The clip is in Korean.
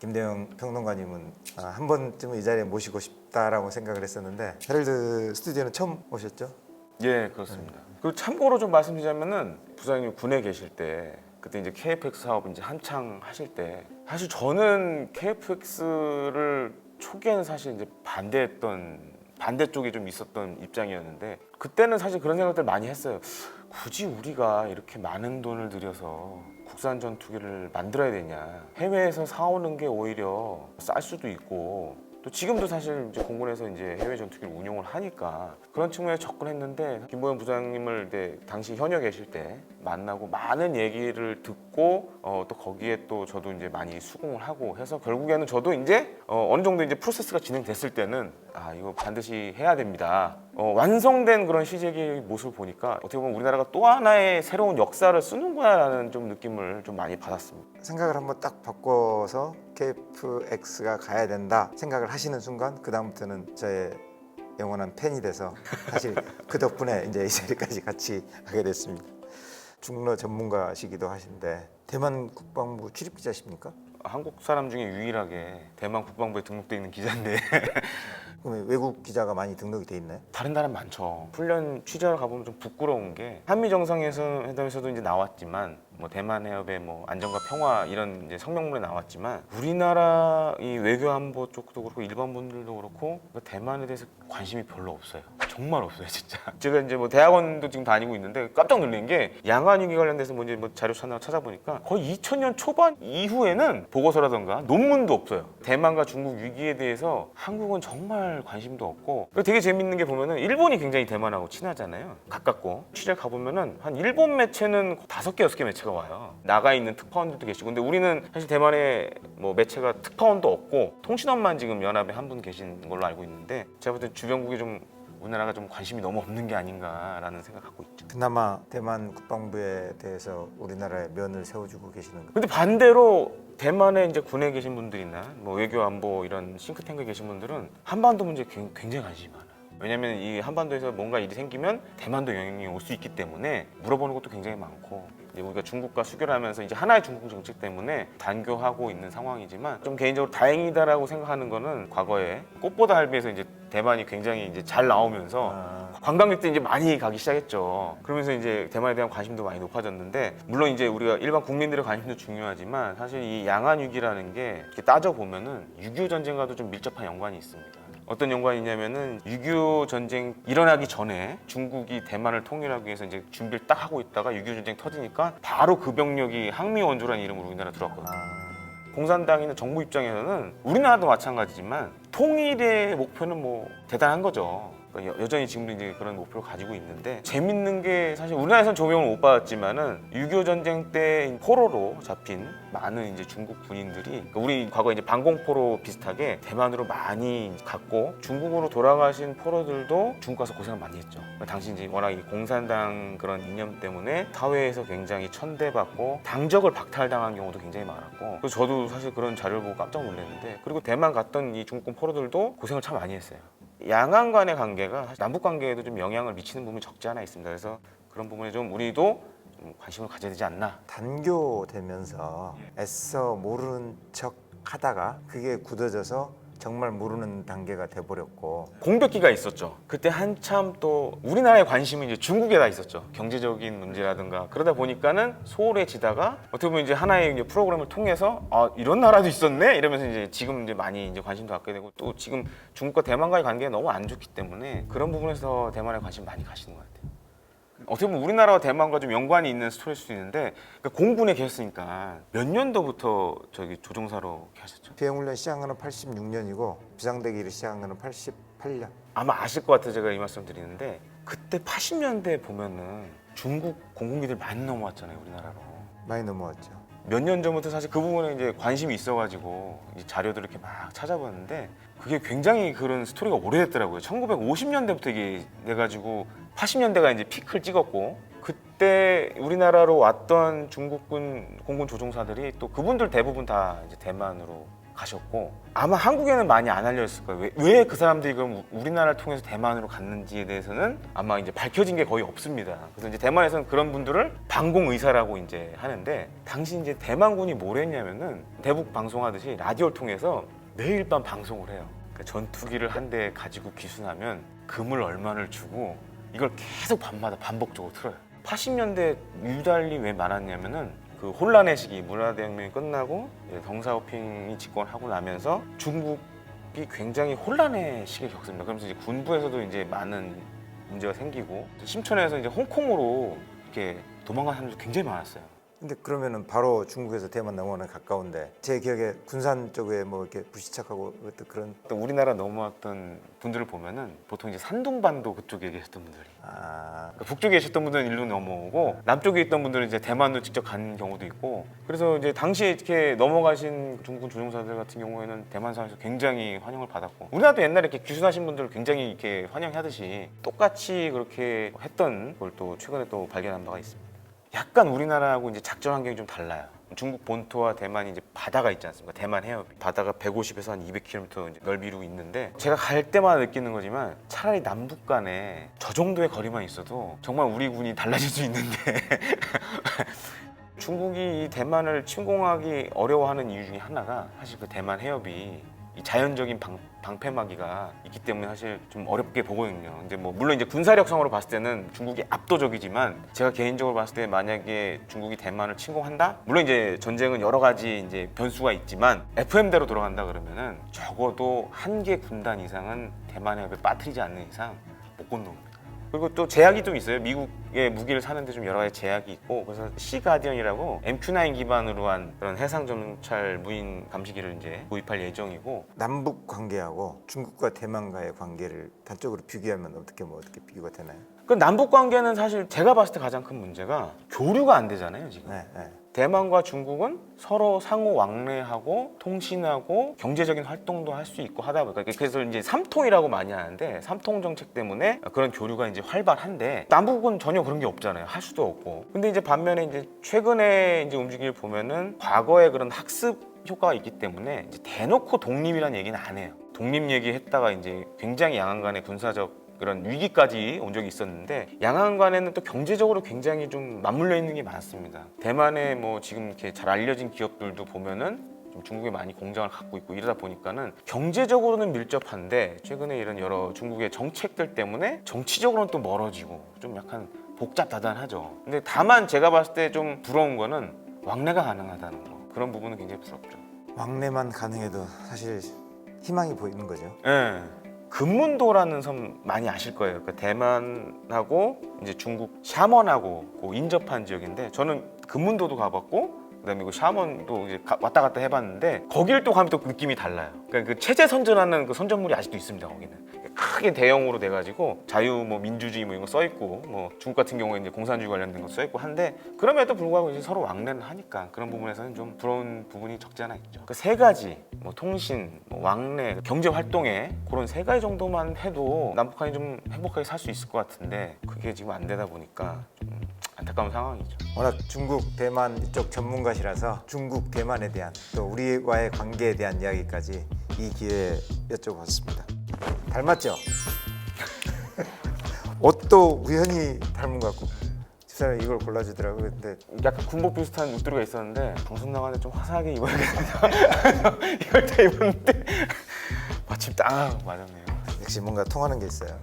김대영 평론가님은 한 번쯤은 이 자리에 모시고 싶다라고 생각을 했었는데 헤럴드 스튜디오는 처음 오셨죠? 예, 그렇습니다. 그리고 참고로 좀 말씀드리자면은 부장님 군에 계실 때 그때 이제 KFX 사업 이제 한창 하실 때 사실 저는 KFX를 초기에는 사실 이제 반대 쪽에 좀 있었던 입장이었는데 그때는 사실 그런 생각들 많이 했어요. 굳이 우리가 이렇게 많은 돈을 들여서 국산 전투기를 만들어야 되냐? 해외에서 사오는 게 오히려 쌀 수도 있고 또 지금도 사실 이제 공군에서 이제 해외 전투기를 운용을 하니까 그런 측면에 접근했는데 김보현 부장님을 이제 당시 현역 계실 때 만나고 많은 얘기를 듣고 또 거기에 또 저도 이제 많이 수긍을 하고 해서 결국에는 저도 이제 어느 정도 이제 프로세스가 진행됐을 때는 아 이거 반드시 해야 됩니다. 완성된 그런 시제기의 모습을 보니까 어떻게 보면 우리나라가 또 하나의 새로운 역사를 쓰는구나라는 좀 느낌을 좀 많이 받았습니다. 생각을 한번 딱 바꿔서 KFX가 가야 된다 생각을 하시는 순간 그 다음부터는 저의 영원한 팬이 돼서 사실 그 덕분에 이제 이 자리까지 같이 하게 됐습니다. 중러 전문가시기도 하신데 대만 국방부 출입 기자십니까? 한국 사람 중에 유일하게 대만 국방부에 등록돼 있는 기자인데 그러면 외국 기자가 많이 등록이 돼 있나요? 다른 나라는 많죠. 훈련 취재하러 가보면 좀 부끄러운 게 한미 정상회담에서도 이제 나왔지만 뭐 대만 해협의 뭐 안전과 평화 이런 이제 성명문에 나왔지만 우리나라 이 외교 안보 쪽도 그렇고 일반 분들도 그렇고 대만에 대해서 관심이 별로 없어요. 정말 없어요, 진짜. 제가 이제 뭐 대학원도 지금 다니고 있는데 깜짝 놀란 게 양안 위기 관련돼서 뭐 이제 뭐 자료 찾아보니까 거의 2000년 초반 이후에는 보고서라던가 논문도 없어요. 대만과 중국 위기에 대해서 한국은 정말 관심도 없고 되게 재밌는 게 보면은 일본이 굉장히 대만하고 친하잖아요. 가깝고 취재 가보면은 한 일본 매체는 5개, 6개 매체가 와요. 나가 있는 특파원들도 계시고 근데 우리는 사실 대만에 뭐 매체가 특파원도 없고 통신원만 지금 연합에 한 분 계신 걸로 알고 있는데 제가 볼 때 주변국이 좀 우리나라가 좀 관심이 너무 없는 게 아닌가라는 생각하고 있죠. 그나마 대만 국방부에 대해서 우리나라의 면을 세워주고 계시는 거. 근데 반대로 대만에 이제 군에 계신 분들이나 뭐 외교 안보 이런 싱크탱크에 계신 분들은 한반도 문제에 굉장히 관심이 많아요. 왜냐면 이 한반도에서 뭔가 일이 생기면 대만도 영향이 올 수 있기 때문에 물어보는 것도 굉장히 많고 이제 우리가 중국과 수교를 하면서 이제 하나의 중국 정책 때문에 단교하고 있는 상황이지만 좀 개인적으로 다행이다라고 생각하는 거는 과거에 꽃보다 할배에서 이제 대만이 굉장히 이제 잘 나오면서 관광객들이 이제 많이 가기 시작했죠. 그러면서 이제 대만에 대한 관심도 많이 높아졌는데 물론 이제 우리가 일반 국민들의 관심도 중요하지만 사실 이 양안 위기라는 게 이렇게 따져 보면은 6.25 전쟁과도 좀 밀접한 연관이 있습니다. 어떤 연관이 있냐면은 6.25 전쟁 일어나기 전에 중국이 대만을 통일하기 위해서 이제 준비를 딱 하고 있다가 6.25 전쟁 터지니까 바로 그 병력이 항미원조라는 이름으로 우리나라 들어왔거든요. 공산당이나 정부 입장에서는 우리나라도 마찬가지지만 통일의 목표는 뭐 대단한 거죠. 그러니까 여전히 지금도 이제 그런 목표를 가지고 있는데 재밌는 게 사실 우리나라에서는 조명을 못 받았지만은 6.25 전쟁 때 포로로 잡힌 많은 이제 중국 군인들이 그러니까 우리 과거 이제 방공포로 비슷하게 대만으로 많이 갔고 중국으로 돌아가신 포로들도 중국 가서 고생을 많이 했죠. 그러니까 당시 이제 워낙 이 공산당 그런 이념 때문에 사회에서 굉장히 천대받고 당적을 박탈당한 경우도 굉장히 많았고 그래서 저도 사실 그런 자료를 보고 깜짝 놀랐는데 그리고 대만 갔던 이 중국군 포로들도 고생을 참 많이 했어요. 양안 간의 관계가 남북 관계에도 좀 영향을 미치는 부분이 적지 않아 있습니다. 그래서 그런 부분에 좀 우리도 좀 관심을 가져야 되지 않나. 단교되면서 애써 모르는 척 하다가 그게 굳어져서 정말 모르는 단계가 돼버렸고 공백기가 있었죠. 그때 한참 또 우리나라의 관심이 이제 중국에 다 있었죠. 경제적인 문제라든가 그러다 보니까는 소홀해지다가 어떻게 보면 이제 하나의 이제 프로그램을 통해서 아 이런 나라도 있었네 이러면서 이제 지금 이제 많이 이제 관심도 갖게 되고 또 지금 중국과 대만과의 관계가 너무 안 좋기 때문에 그런 부분에서 대만에 관심 많이 가시는 것 같아요. 어떻게 보면 우리나라와 대만과 좀 연관이 있는 스토리일 수도 있는데 그러니까 공군에 계셨으니까 몇 년도부터 저기 조종사로 하셨죠? 비행훈련 시작한 거는 86년이고 비상대기를 시작한 거는 88년. 아마 아실 것 같아요. 제가 이 말씀 드리는데 그때 80년대 보면은 중국 공군기들 많이 넘어왔잖아요 우리나라로. 많이 넘어왔죠. 몇 년 전부터 사실 그 부분에 이제 관심이 있어가지고 이 자료들을 이렇게 막 찾아봤는데 그게 굉장히 그런 스토리가 오래됐더라고요. 1950년대부터 이게 돼가지고 80년대가 이제 피크를 찍었고 그때 우리나라로 왔던 중국군 공군 조종사들이 또 그분들 대부분 다 이제 대만으로 가셨고 아마 한국에는 많이 안 알려졌을 거예요. 왜 그 사람들이 그럼 우리나라를 통해서 대만으로 갔는지에 대해서는 아마 이제 밝혀진 게 거의 없습니다. 그래서 이제 대만에서는 그런 분들을 방공 의사라고 이제 하는데 당시 이제 대만군이 뭘 했냐면은 대북 방송하듯이 라디오를 통해서 매일 밤 방송을 해요. 그러니까 전투기를 한 대 가지고 귀순하면 금을 얼마를 주고 이걸 계속 밤마다 반복적으로 틀어요. 80년대 유달리 왜 많았냐면은 그 혼란의 시기, 문화대혁명이 끝나고 덩샤오핑이 집권하고 나면서 중국이 굉장히 혼란의 시기를 겪습니다. 그러면서 이제 군부에서도 이제 많은 문제가 생기고 심천에서 이제 홍콩으로 이렇게 도망간 사람들도 굉장히 많았어요. 근데 그러면은 바로 중국에서 대만 넘어오는 가까운데 제 기억에 군산 쪽에 뭐 이렇게 부시착하고 그런 또 우리나라 넘어왔던 분들을 보면은 보통 이제 산둥반도 그쪽에 계셨던 분들이 그러니까 북쪽에 계셨던 분들은 일로 넘어오고 남쪽에 있던 분들은 이제 대만도 직접 간 경우도 있고 그래서 이제 당시에 이렇게 넘어가신 중국군 조종사들 같은 경우에는 대만상에서 굉장히 환영을 받았고 우리나라도 옛날에 이렇게 귀순하신 분들을 굉장히 이렇게 환영하듯이 똑같이 그렇게 했던 걸 또 최근에 또 발견한 바가 있습니다. 약간 우리나라하고 이제 작전 환경이 좀 달라요. 중국 본토와 대만이 이제 바다가 있지 않습니까? 대만 해협 바다가 150에서 한 200km 이제 넓이로 있는데 제가 갈 때마다 느끼는 거지만 차라리 남북 간에 저 정도의 거리만 있어도 정말 우리 군이 달라질 수 있는데 중국이 이 대만을 침공하기 어려워하는 이유 중에 하나가 사실 그 대만 해협이 이 자연적인 방패막이가 있기 때문에 사실 좀 어렵게 보거든요. 이제 뭐 물론 이제 군사력상으로 봤을 때는 중국이 압도적이지만 제가 개인적으로 봤을 때 만약에 중국이 대만을 침공한다? 물론 이제 전쟁은 여러 가지 이제 변수가 있지만 FM대로 돌아간다 그러면은 적어도 한 개 군단 이상은 대만 해협에 빠뜨리지 않는 이상 못 건너옵니다. 그리고 또 제약이 좀 있어요. 미국의 무기를 사는데 좀 여러 가지 제약이 있고 그래서 시가디언이라고 MQ-9 기반으로 한 그런 해상 정찰 무인 감시기를 이제 도입할 예정이고 남북 관계하고 중국과 대만과의 관계를 단적으로 비교하면 어떻게 비교가 되나요? 그 남북 관계는 사실 제가 봤을 때 가장 큰 문제가 교류가 안 되잖아요 지금. 네. 대만과 중국은 서로 상호 왕래하고 통신하고 경제적인 활동도 할 수 있고 하다 보니까 그래서 이제 삼통이라고 많이 하는데 삼통 정책 때문에 그런 교류가 이제 활발한데 남북은 전혀 그런 게 없잖아요. 할 수도 없고. 근데 이제 반면에 이제 최근에 이제 움직임을 보면은 과거에 그런 학습 효과가 있기 때문에 이제 대놓고 독립이라는 얘기는 안 해요. 독립 얘기했다가 이제 굉장히 양안 간의 군사적 그런 위기까지 온 적이 있었는데 양안 간에는 또 경제적으로 굉장히 좀 맞물려 있는 게 많습니다. 대만의 뭐 지금 이렇게 잘 알려진 기업들도 보면은 좀 중국에 많이 공장을 갖고 있고 이러다 보니까는 경제적으로는 밀접한데 최근에 이런 여러 중국의 정책들 때문에 정치적으로는 또 멀어지고 좀 약간 복잡다단하죠. 근데 다만 제가 봤을 때 좀 부러운 거는 왕래가 가능하다는 거. 그런 부분은 굉장히 부럽죠. 왕래만 가능해도 사실 희망이 보이는 거죠. 예. 금문도라는 섬 많이 아실 거예요. 그러니까 대만하고 이제 중국 샤먼하고 인접한 지역인데 저는 금문도도 가봤고 그다음에 그 샤먼도 이제 왔다 갔다 해봤는데 거길 또 가면 또 느낌이 달라요. 그러니까 그 체제 선전하는 그 선전물이 아직도 있습니다. 거기는 크게 대형으로 돼가지고 자유 뭐 민주주의 뭐 이런 거 써 있고 뭐 중국 같은 경우에 이제 공산주의 관련된 거 써 있고 한데 그럼에도 불구하고 이제 서로 왕래는 하니까 그런 부분에서는 좀 부러운 부분이 적지 않아 있죠. 그 세 가지 뭐 통신, 뭐 왕래, 경제 활동에 그런 세 가지 정도만 해도 남북한이 좀 행복하게 살 수 있을 것 같은데 그게 지금 안 되다 보니까 좀 안타까운 상황이죠. 워낙 중국, 대만 이쪽 전문가시라서 중국, 대만에 대한 또 우리와의 관계에 대한 이야기까지 이 기회에 여쭤봤습니다. 닮았죠? 옷도 우연히 닮은 것 같고 집사람이 이걸 골라주더라고요. 근데 약간 군복 비슷한 옷들이 있었는데 방송 나가는데 좀 화사하게 입어야겠다. 이걸 다 입었는데 마침 딱 맞았네요. 역시 뭔가 통하는 게 있어요.